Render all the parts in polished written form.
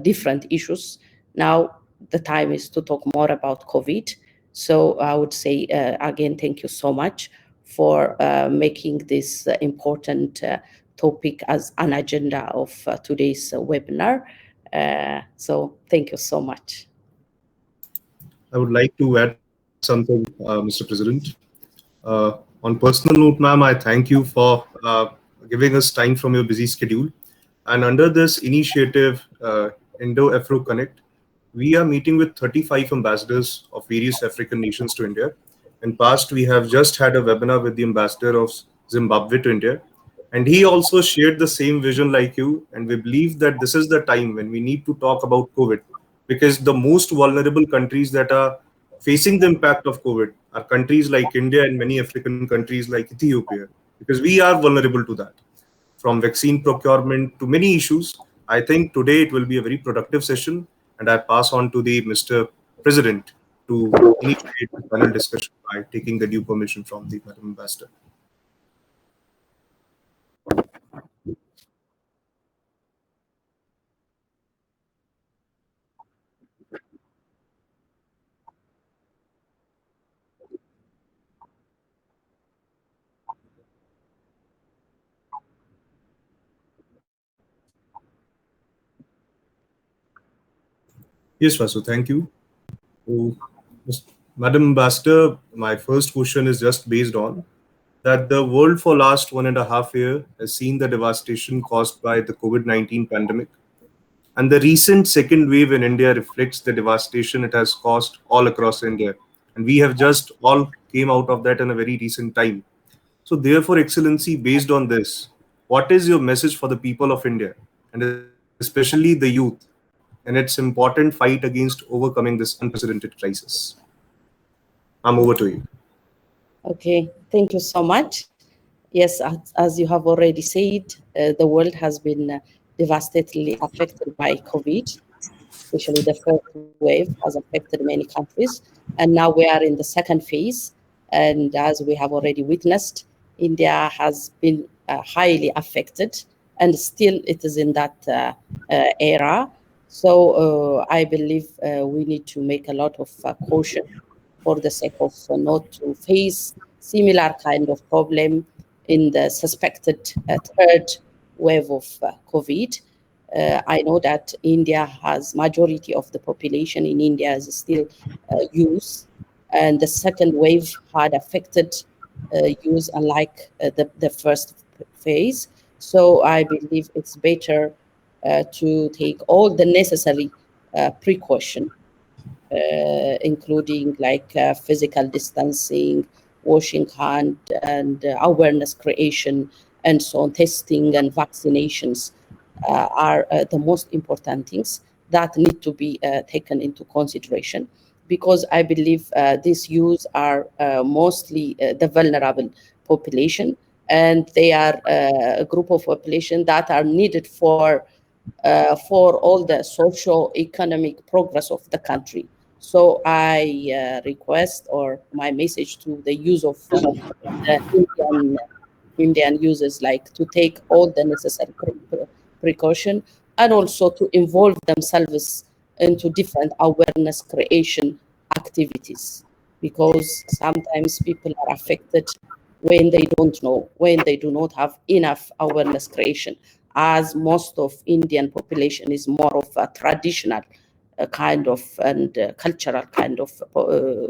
different issues. Now the time is to talk more about COVID. So I would say again, thank you so much for making this important topic as an agenda of today's webinar. So thank you so much. I would like to add something, Mr. President. On personal note, ma'am, I thank you for giving us time from your busy schedule. And under this initiative, Indo-Afro Connect, we are meeting with 35 ambassadors of various African nations to India. In past, we have just had a webinar with the ambassador of Zimbabwe to India, and he also shared the same vision like you. And we believe that this is the time when we need to talk about COVID, because the most vulnerable countries that are facing the impact of COVID are countries like India and many African countries like Ethiopia, because we are vulnerable to that. From vaccine procurement to many issues, I think today it will be a very productive session, and I pass on to the Mr. President to initiate the panel discussion by taking the due permission from the Madam Ambassador. Yes, Vasu, thank you. So, Madam Ambassador, my first question is just based on that the world for last 1.5 years has seen the devastation caused by the COVID-19 pandemic. And the recent second wave in India reflects the devastation it has caused all across India. And we have just all came out of that in a very recent time. So therefore, Excellency, based on this, what is your message for the people of India, and especially the youth, and its important fight against overcoming this unprecedented crisis? I'm over to you. Okay, thank you so much. Yes, as you have already said, the world has been devastatingly affected by COVID, especially the first wave has affected many countries. And now we are in the second phase. And as we have already witnessed, India has been highly affected, and still it is in that era. So I believe we need to make a lot of caution for the sake of not to face similar kind of problem in the suspected third wave of COVID. I know that India has majority of the population in India is still youth, and the second wave had affected youth unlike the first phase. So I believe it's better to take all the necessary precaution, including like physical distancing, washing hand, and awareness creation, and so on, testing and vaccinations are the most important things that need to be taken into consideration, because I believe these youths are mostly the vulnerable population, and they are a group of population that are needed for all the socio-economic progress of the country. So I request, or my message to the use of the Indian users, like to take all the necessary precaution, and also to involve themselves into different awareness creation activities, because sometimes people are affected when they don't know, when they do not have enough awareness creation, as most of Indian population is more of a traditional kind of and cultural kind of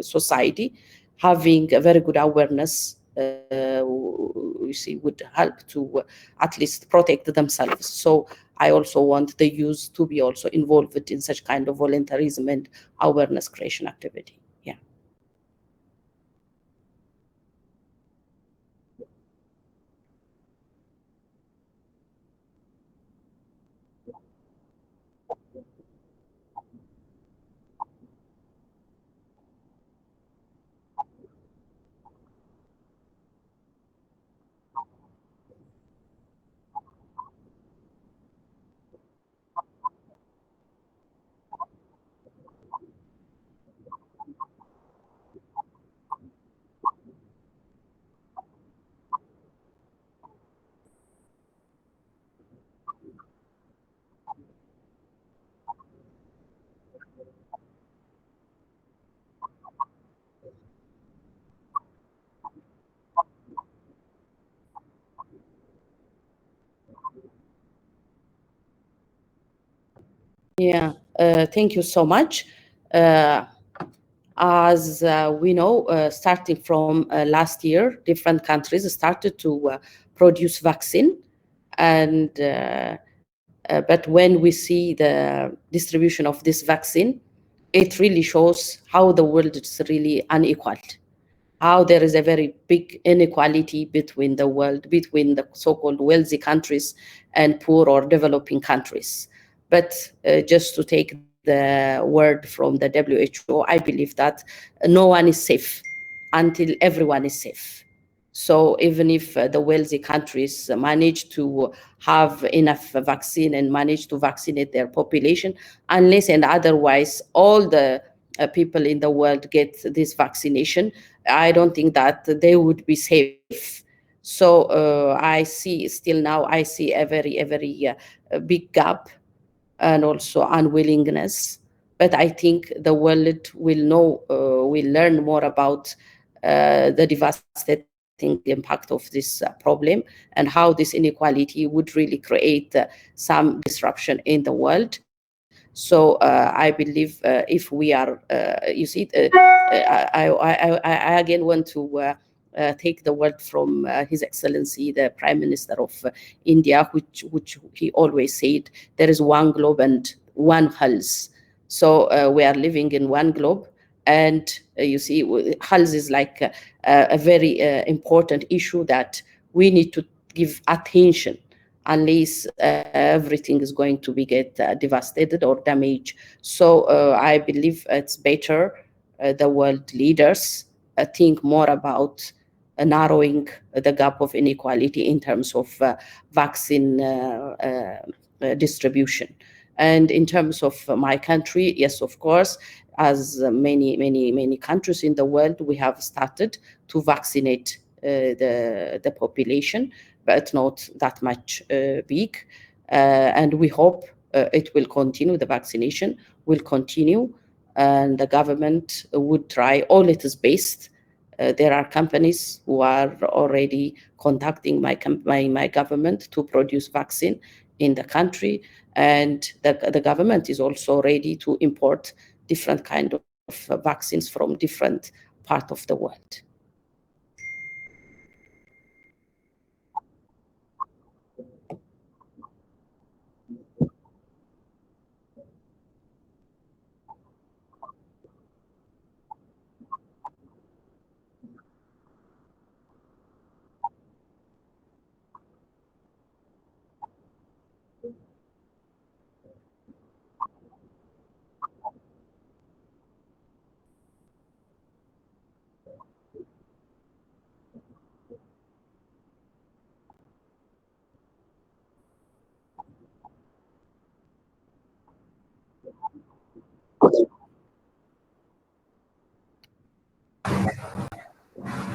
society. Having a very good awareness we see would help to at least protect themselves. So I also want the youth to be also involved in such kind of volunteerism and awareness creation activity. Yeah. Yeah, thank you so much. Uh, as we know, starting from last year, different countries started to produce vaccine, and but when we see the distribution of this vaccine, it really shows how the world is really unequal, how there is a very big inequality between the world, between the so-called wealthy countries and poor or developing countries. But just to take the word from the WHO, I believe that no one is safe until everyone is safe. So even if the wealthy countries manage to have enough vaccine and manage to vaccinate their population, unless and otherwise all the people in the world get this vaccination, I don't think that they would be safe. So I see still now, I see a very big gap and also unwillingness. But I think the world will learn more about the devastating impact of this problem and how this inequality would really create some disruption in the world. So I believe if we are, you see, I again want to take the word from His Excellency, the Prime Minister of India, which he always said, there is one globe and one health. So we are living in one globe, and you see, health is like a very important issue that we need to give attention, unless everything is going to be get devastated or damaged. So I believe it's better the world leaders think more about narrowing the gap of inequality in terms of vaccine distribution. And in terms of my country, yes, of course, as many countries in the world, we have started to vaccinate the population, but not that much big. And we hope it will continue, the vaccination will continue, and the government would try all it is best. There are companies who are already contacting my government to produce vaccine in the country, and the government is also ready to import different kind of vaccines from different part of the world.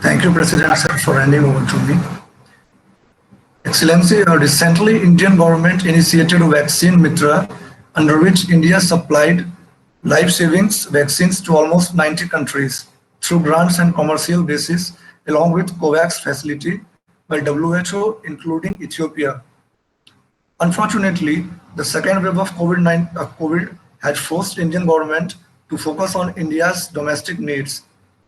Thank you, President sir, for handing over to me. Excellency, recently Indian government initiated a vaccine Mitra, under which India supplied life-saving vaccines to almost 90 countries through grants and commercial basis, along with COVAX facility by WHO, including Ethiopia. Unfortunately, the second wave of COVID had forced Indian government to focus on India's domestic needs.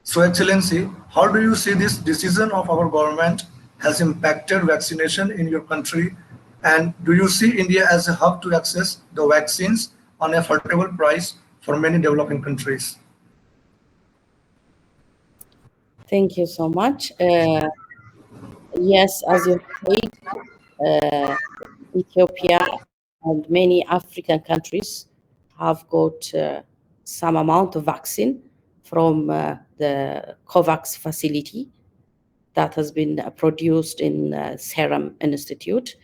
So, Excellency, how do you see this decision of our government has impacted vaccination in your country? And do you see India as a hub to access the vaccines on affordable price for many developing countries? Thank you so much. Yes, as you said, Ethiopia and many African countries have got some amount of vaccine from the COVAX facility that has been produced in Serum Institute.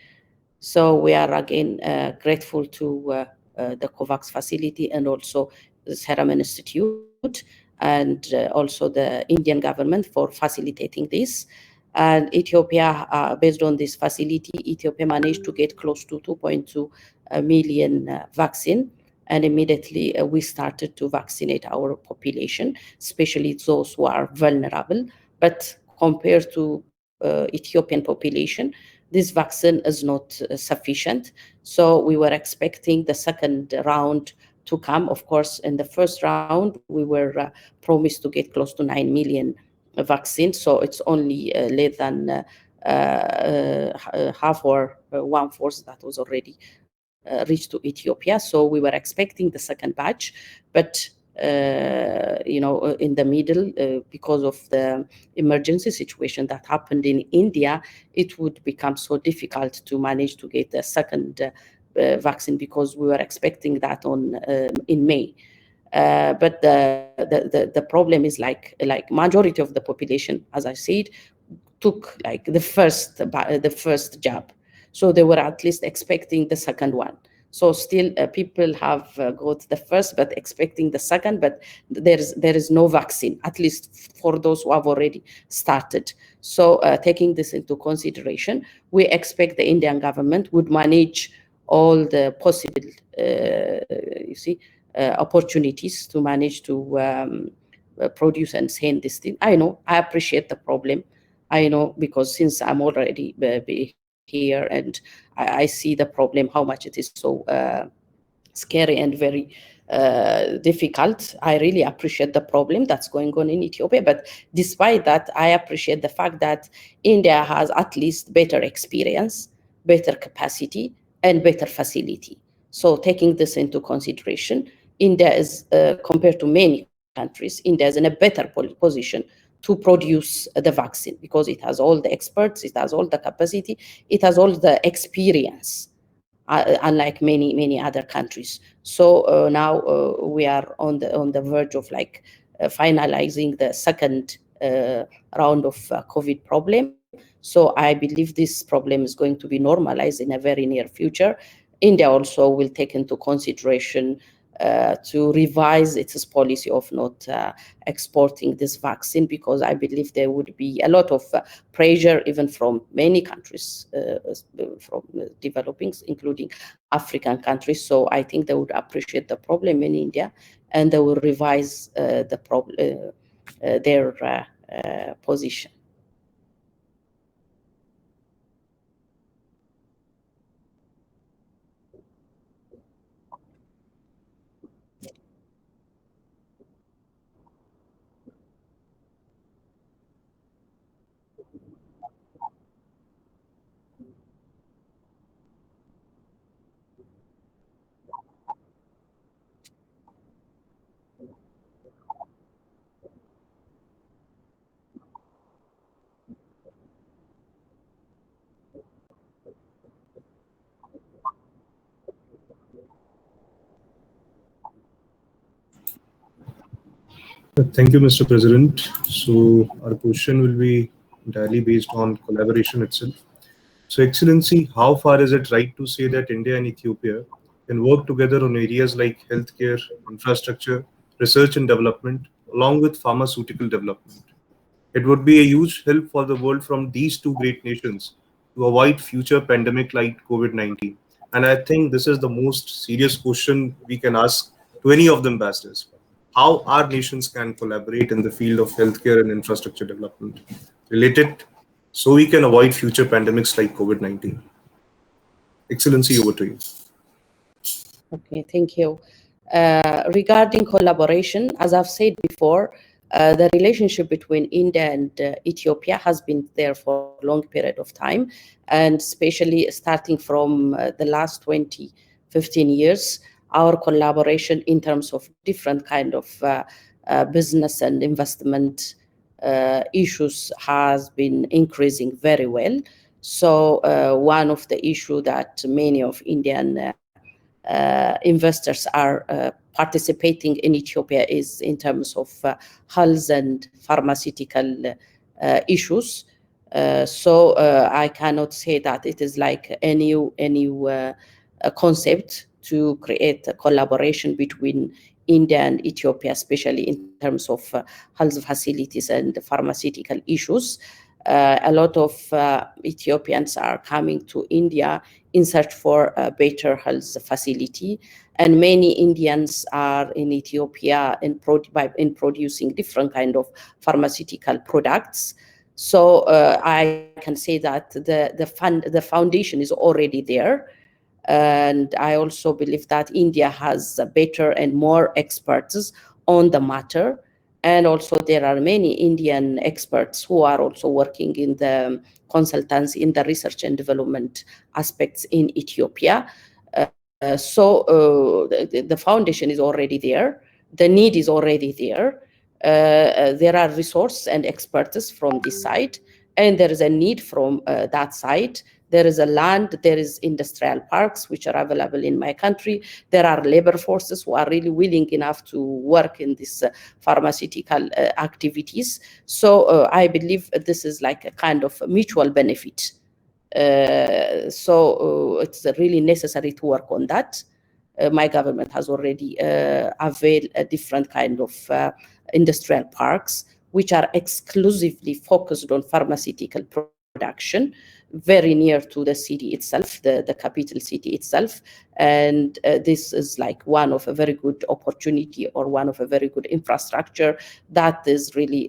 So we are again grateful to the COVAX facility and also the Serum Institute, and also the Indian government for facilitating this. And Ethiopia, based on this facility, Ethiopia managed to get close to 2.2 million vaccine. And immediately we started to vaccinate our population, especially those who are vulnerable. But compared to Ethiopian population, this vaccine is not sufficient. So we were expecting the second round to come. Of course, in the first round, we were promised to get close to 9 million vaccines. So it's only less than half or one-fourth that was already reached to Ethiopia. So we were expecting the second batch, but in the middle, because of the emergency situation that happened in India, it would become so difficult to manage to get a second vaccine, because we were expecting that in May. But the problem is like majority of the population, as I said, took like the first jab, so they were at least expecting the second one. So still people have got the first but expecting the second, but there is no vaccine, at least for those who have already started. So taking this into consideration, we expect the Indian government would manage all the possible opportunities to manage to produce and send this thing. I know, I appreciate the problem. I know, because since I'm already here and I see the problem, how much it is so scary and very difficult. I really appreciate the problem that's going on in Ethiopia. But despite that, I appreciate the fact that India has at least better experience, better capacity, and better facility. So taking this into consideration, India is, compared to many countries, India is in a better position to produce the vaccine, because it has all the experts, it has all the capacity, it has all the experience, unlike many other countries. So now we are on the verge of finalizing the second round of COVID problem. So I believe this problem is going to be normalized in a very near future. India also will take into consideration to revise its policy of not exporting this vaccine, because I believe there would be a lot of pressure even from many countries, from developing, including African countries. So I think they would appreciate the problem in India, and they will revise their position. Thank you, Mr. President. So our question will be entirely based on collaboration itself. So, Excellency, how far is it right to say that India and Ethiopia can work together on areas like healthcare, infrastructure, research and development, along with pharmaceutical development? It would be a huge help for the world from these two great nations to avoid future pandemic like COVID-19. And I think this is the most serious question we can ask to any of the ambassadors. How our nations can collaborate in the field of healthcare and infrastructure development related, so we can avoid future pandemics like COVID-19. Excellency, over to you. Okay, thank you. Regarding collaboration, as I've said before, the relationship between India and Ethiopia has been there for a long period of time, and especially starting from the last 20, 15 years, our collaboration in terms of different kind of business and investment issues has been increasing very well. So one of the issue that many of Indian investors are participating in Ethiopia is in terms of health and pharmaceutical issues. So I cannot say that it is like a new concept to create a collaboration between India and Ethiopia, especially in terms of health facilities and pharmaceutical issues. A lot of Ethiopians are coming to India in search for a better health facility, and many Indians are in Ethiopia in producing different kind of pharmaceutical products. So I can say that the foundation is already there. And I also believe that India has better and more experts on the matter. And also there are many Indian experts who are also working in the consultants in the research and development aspects in Ethiopia. The foundation is already there. The need is already there. There are resources and experts from this side, and there is a need from that side. There is a land, there is industrial parks which are available in my country. There are labor forces who are really willing enough to work in these pharmaceutical activities. So I believe this is like a kind of mutual benefit. It's really necessary to work on that. My government has already availed a different kind of industrial parks which are exclusively focused on pharmaceutical production, very near to the city itself, the capital city itself. And this is like one of a very good opportunity or one of a very good infrastructure that is really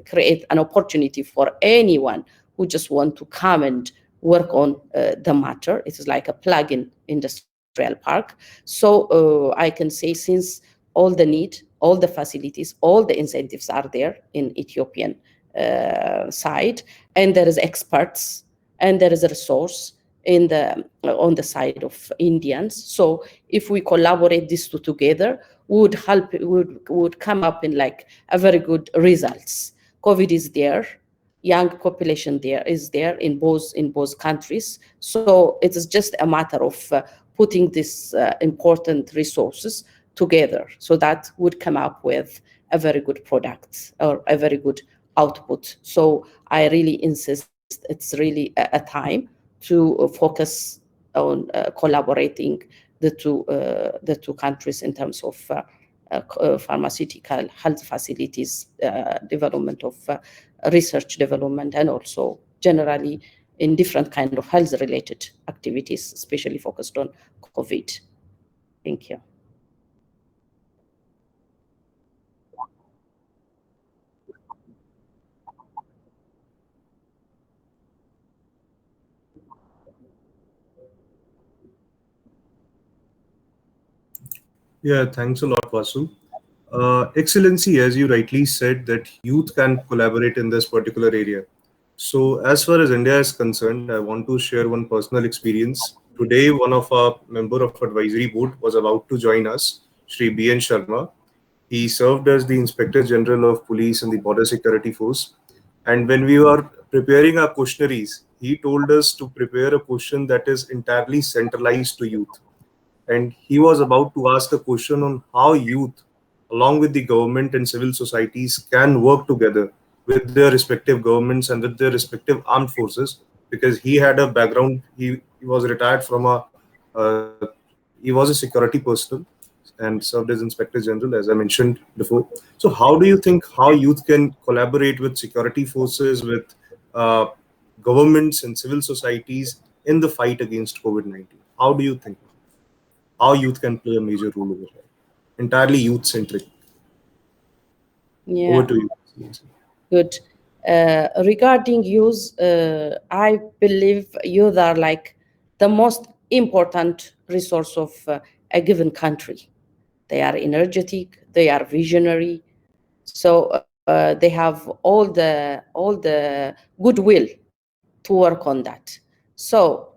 create an opportunity for anyone who just want to come and work on the matter. It is like a plug-in industrial park. So I can say since all the need, all the facilities, all the incentives are there in Ethiopian side, and there is experts and there is a resource in the on the side of Indians. So if we collaborate these two together, would help, would come up in like a very good results. COVID is there, young population there is there in both countries. So it is just a matter of putting these important resources together, so that would come up with a very good product or a very good output. So I really insist it's really a time to focus on collaborating the two countries in terms of pharmaceutical health facilities, development of research development, and also generally in different kind of health related activities, especially focused on COVID. Thank you. Yeah, thanks a lot, Vasu. Excellency, as you rightly said, that youth can collaborate in this particular area. So, as far as India is concerned, I want to share one personal experience. Today, one of our member of advisory board was about to join us, Shri B.N. Sharma. He served as the Inspector General of Police in the Border Security Force. And when we were preparing our questionnaires, he told us to prepare a question that is entirely centralized to youth. And he was about to ask a question on how youth, along with the government and civil societies, can work together with their respective governments and with their respective armed forces. Because he had a background, he was retired from uh, he was a security personnel and served as Inspector General, as I mentioned before. So, how do you think how youth can collaborate with security forces, with uh, governments and civil societies in the fight against COVID-19? How do you think? How youth can play a major role over here? Entirely youth centric. Over Yeah, to you. good. Regarding youth, I believe youth are like the most important resource of a given country. They are energetic, they are visionary, so they have all the goodwill to work on that. So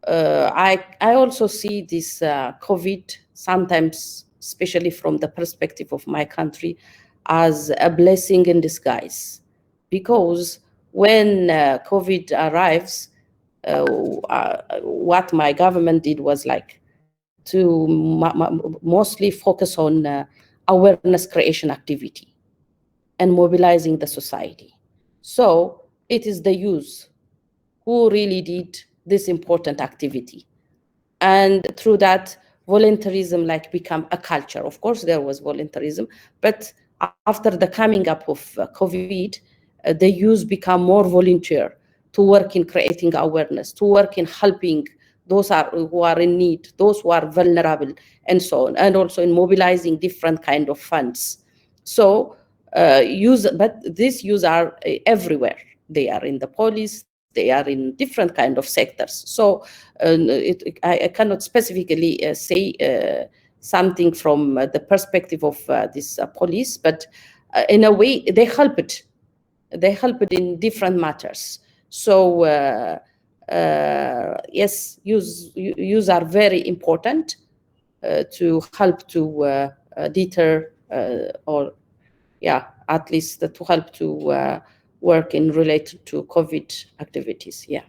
I also see this COVID sometimes, especially from the perspective of my country, as a blessing in disguise, because when COVID arrives, what my government did was like to mostly focus on awareness creation activity and mobilizing the society. So it is the youth who really did this important activity. And through that, voluntarism like become a culture. Of course, there was voluntarism, but after the coming up of COVID, the youth become more volunteer to work in creating awareness, to work in helping those who are in need, those who are vulnerable, and so on, and also in mobilizing different kind of funds. So but these youth are everywhere. they are in the police, they are in different kind of sectors. So I cannot specifically say something from the perspective of this police, but in a way they help it. They help it in different matters. So yes, use are very important to help to deter or yeah, at least to help to work in related to COVID activities. Yeah.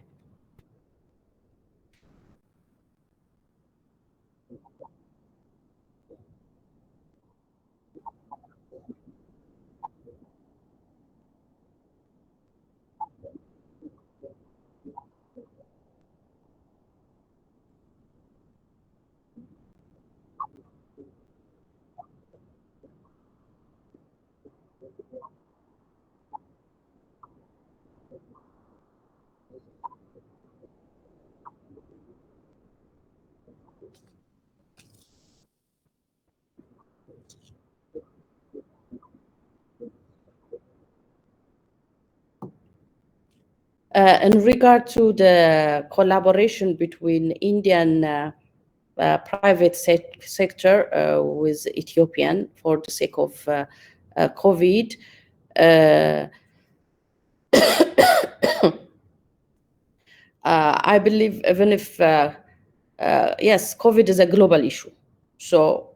In regard to the collaboration between Indian private sector with Ethiopian for the sake of COVID, I believe even if, yes, COVID is a global issue. So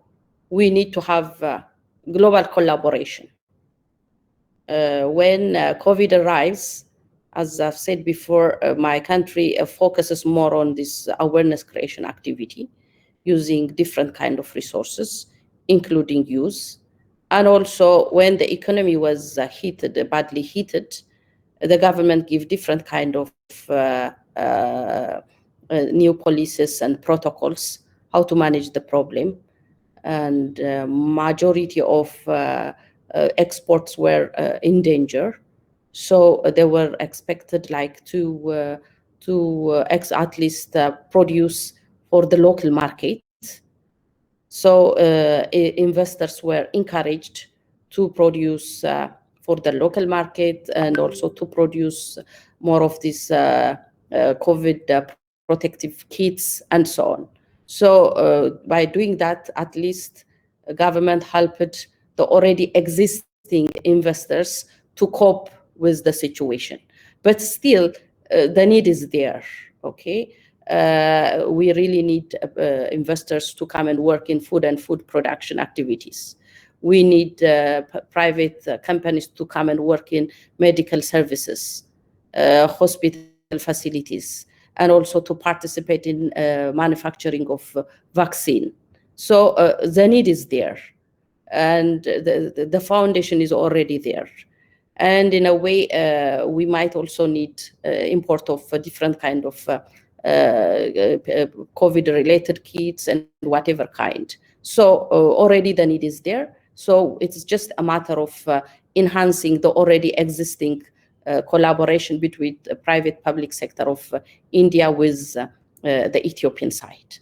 we need to have global collaboration. When COVID arrives, as I've said before, my country focuses more on this awareness creation activity using different kind of resources, including youth. And also when the economy was badly heated, the government give different kind of new policies and protocols how to manage the problem. And majority of exports were in danger. So they were expected like to at least produce for the local market. So investors were encouraged to produce for the local market and also to produce more of these COVID protective kits and so on. So by doing that, at least government helped the already existing investors to cope with the situation. But still, the need is there, okay? We really need investors to come and work in food and food production activities. We need private companies to come and work in medical services, hospital facilities, and also to participate in manufacturing of vaccine. So the need is there, and the foundation is already there. And in a way, we might also need import of different kind of COVID-related kits and whatever kind. So already the need is there. So it's just a matter of enhancing the already existing collaboration between the private public sector of India with the Ethiopian side.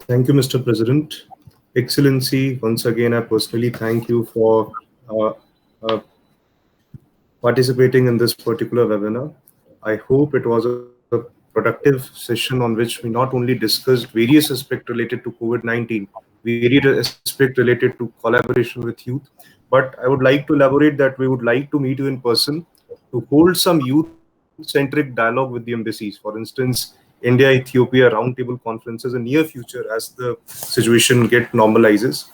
Thank you, Mr. President. Excellency, once again, I personally thank you for uh, uh, participating in this particular webinar. I hope it was a productive session on which we not only discussed various aspects related to COVID-19, various aspects related to collaboration with youth, but I would like to elaborate that we would like to meet you in person to hold some youth-centric dialogue with the embassies. For instance, India-Ethiopia roundtable conferences in near future as the situation get normalizes.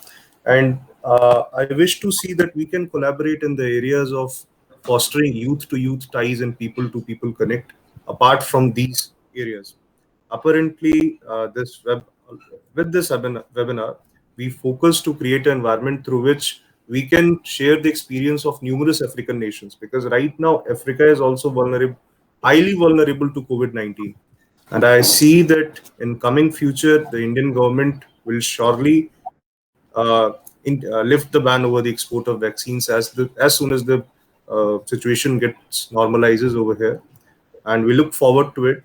And I wish to see that we can collaborate in the areas of fostering youth to youth ties and people to people connect apart from these areas. Apparently, with this webinar, we focus to create an environment through which we can share the experience of numerous African nations, because right now Africa is also highly vulnerable to COVID-19. And I see that in coming future, the Indian government will surely lift the ban over the export of vaccines as soon as the situation gets normalizes over here, and we look forward to it.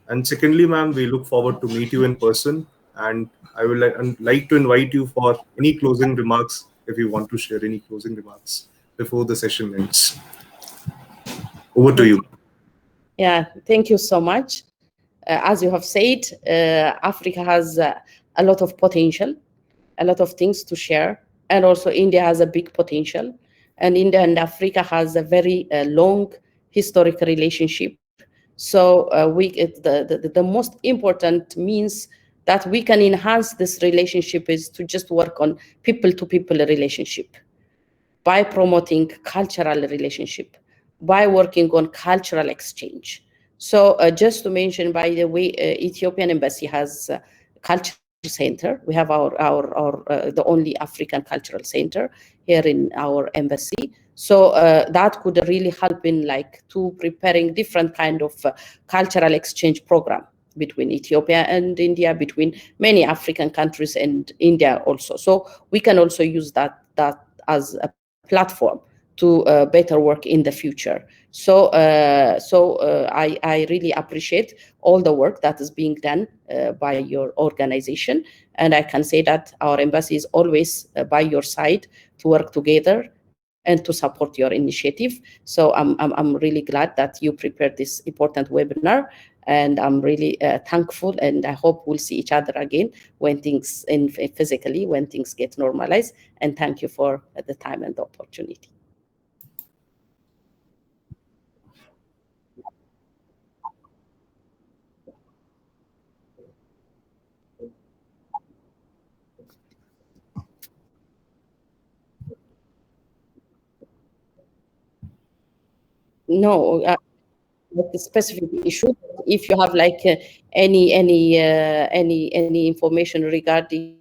And secondly, ma'am, we look forward to meet you in person, and I will like to invite you for any closing remarks if you want to share any closing remarks before the session ends. Over to you. Yeah, thank you so much. As you have said, Africa has a lot of potential, a lot of things to share, and also India has a big potential. And India and Africa has a very long historic relationship. So the most important means that we can enhance this relationship is to just work on people-to-people relationship by promoting cultural relationship, by working on cultural exchange. So just to mention, by the way, Ethiopian embassy has a cultural center. We have our the only African cultural center here in our embassy. So that could really help in like to preparing different kind of cultural exchange program between Ethiopia and India, between many African countries and India also. So we can also use that as a platform to better work in the future. So, I really appreciate all the work that is being done by your organization, and I can say that our embassy is always by your side to work together and to support your initiative. So I'm really glad that you prepared this important webinar, and I'm really thankful, and I hope we'll see each other again when things physically when things get normalized. And thank you for the time and the opportunity. No, like a specific issue. If you have like any information regarding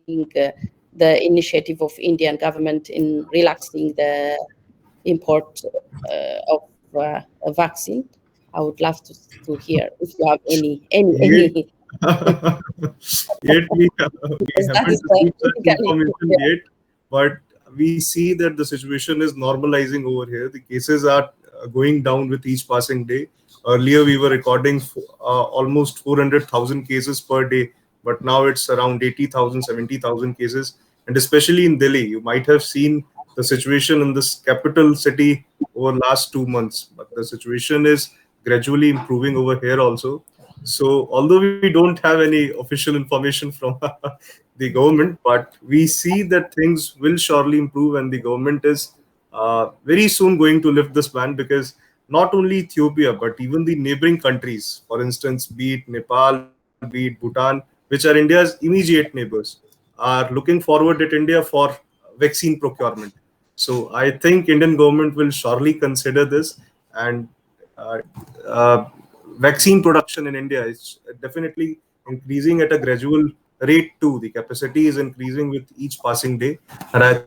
the initiative of Indian government in relaxing the import of a vaccine, I would love to hear if you have Yet, any yet we because that haven't is the received such critical issue. information yet, but we see that the situation is normalizing over here. The cases are going down with each passing day. Earlier, we were recording almost 400,000 cases per day, but now it's around 80,000, 70,000 cases. And especially in Delhi, you might have seen the situation in this capital city over last 2 months. But the situation is gradually improving over here also. So, although we don't have any official information from the government, but we see that things will surely improve, and the government is very soon going to lift this ban, because not only Ethiopia, but even the neighboring countries, for instance, be it Nepal, be it Bhutan, which are India's immediate neighbors, are looking forward at India for vaccine procurement. So I think Indian government will surely consider this, and uh, uh, vaccine production in India is definitely increasing at a gradual rate too. The capacity is increasing with each passing day, and I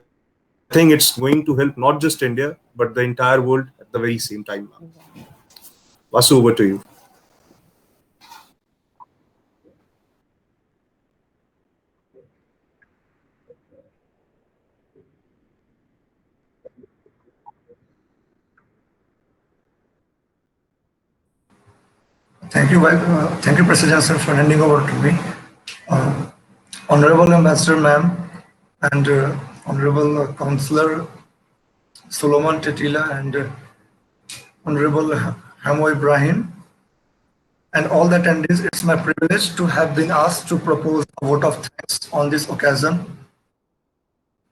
think it's going to help not just India but the entire world at the very same time. Vasu, over to you. Thank you, President sir, for handing over to me. Uh, Honorable Ambassador, ma'am, and Honorable Councillor Solomon Tetila, and Honorable Hamo Ibrahim, and all the attendees, it's my privilege to have been asked to propose a vote of thanks on this occasion.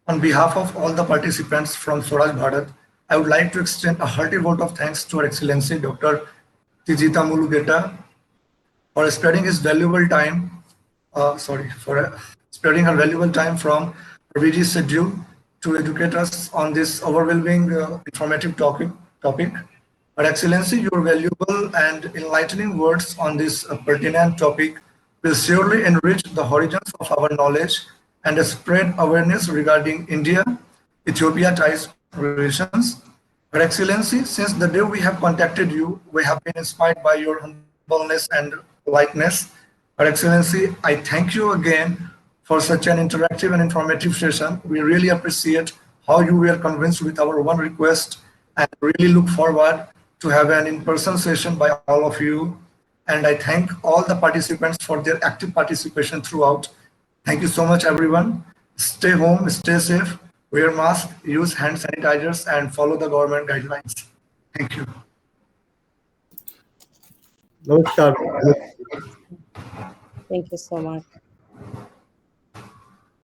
On behalf of all the participants from Swaraj Bharat, I would like to extend a hearty vote of thanks to Her Excellency Dr. Tijita Mulugeta for spreading his valuable time, for spreading her valuable time from her busy schedule to educate us on this overwhelming informative topic. Her Excellency, your valuable and enlightening words on this pertinent topic will surely enrich the horizons of our knowledge and spread awareness regarding India-Ethiopia ties relations. Your Excellency, since the day we have contacted you, we have been inspired by your humbleness and politeness. Her Excellency, I thank you again for such an interactive and informative session. We really appreciate how you were convinced with our one request and really look forward to have an in-person session by all of you. And I thank all the participants for their active participation throughout. Thank you so much, everyone. Stay home, stay safe, wear masks, use hand sanitizers, and follow the government guidelines. Thank you. Namaskar. Thank you so much.